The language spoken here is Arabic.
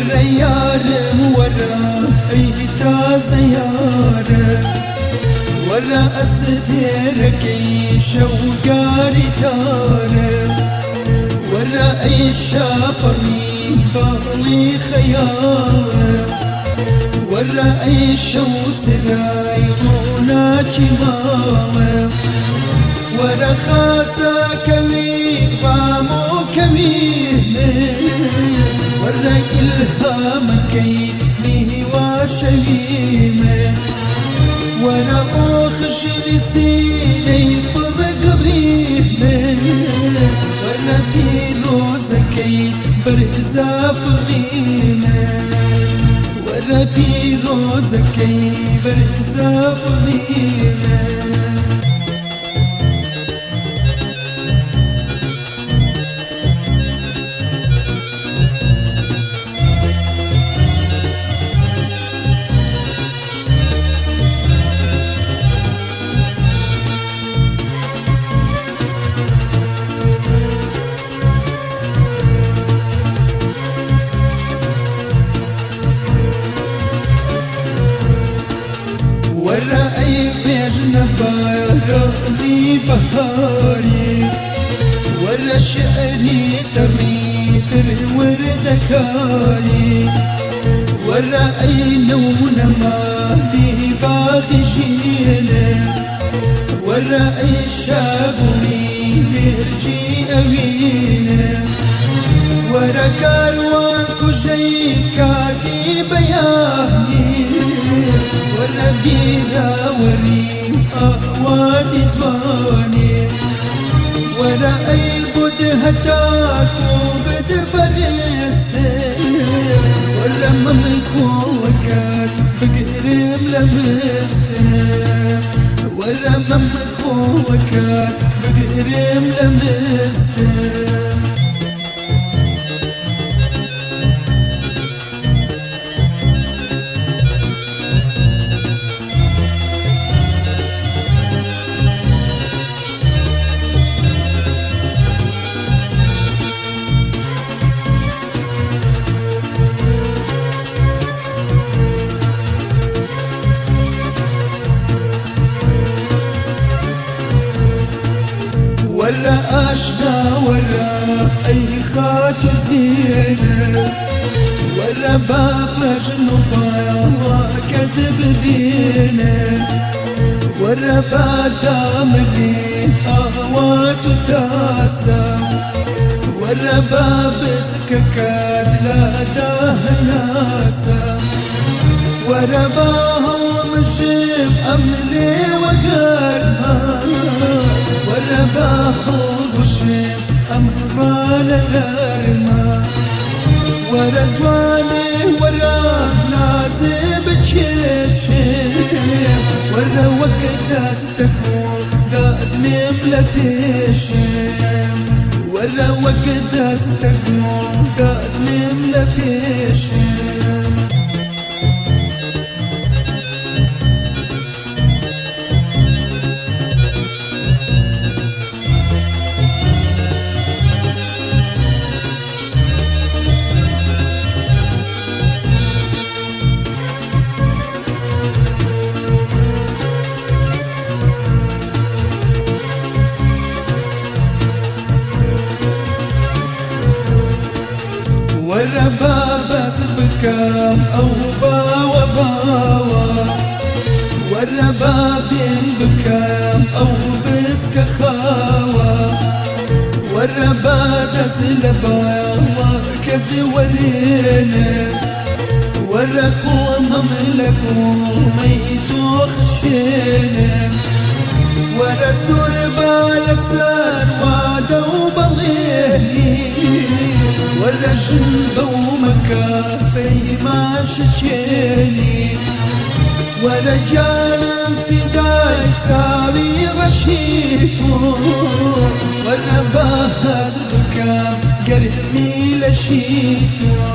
ورا يارم ورا ايتاز يارم ورا أسديرك شوقاري تارم ورا أي شافرني بالي خيارم ورا أي شوت رايقونا كمامم ورا خاصة كمين فامو كمين ورا إلهامك لي وشميمة ورا أخش لسيني فرق بريمة ورا في روزك برزا فريمة ورا في روزك برزا فريمة ورا أي بيجنا باروني بهاري ورا شعري تري ورد كاري ورا أي نون مالي باغي جينا ورا أي شابوني بيرجي أوينا ورا كاروان كجي كاتي بياني ورا بيرا وري أهواتي زواني ورا أي بود هتاكو بد فريسي ورا ممكو وكات بقرم لمسي ورا ممكو وكات بقرم لمسي ولا أشنا ولا أي خاطر زينة ولا باب جنوبا كذب دينه ولا بادامني أهوات تاسا ولا باب سككات لا دهناسا ولا باهم شيب أملي وقرها ورا باخذ الشيب أمرال الأرمى ورا زواني ورا نازب الشيب ورا وقت استكون قاد نملة الشيب ورا وقت استكون قاد نملة الشيب ورا بابك بكام أو باوا باوا ورا بابين بكام أو بسك خاوا ورا بادس لباوا كذي ولينا ورا كوم مملكو ميتو خشينا ورا سوربا لسان وعدا وبضيني ورا جنبه ومكافي ما ششيني ورا جانم في داي ساوي غشيفو ورا باهز بكام قرمي لشيفو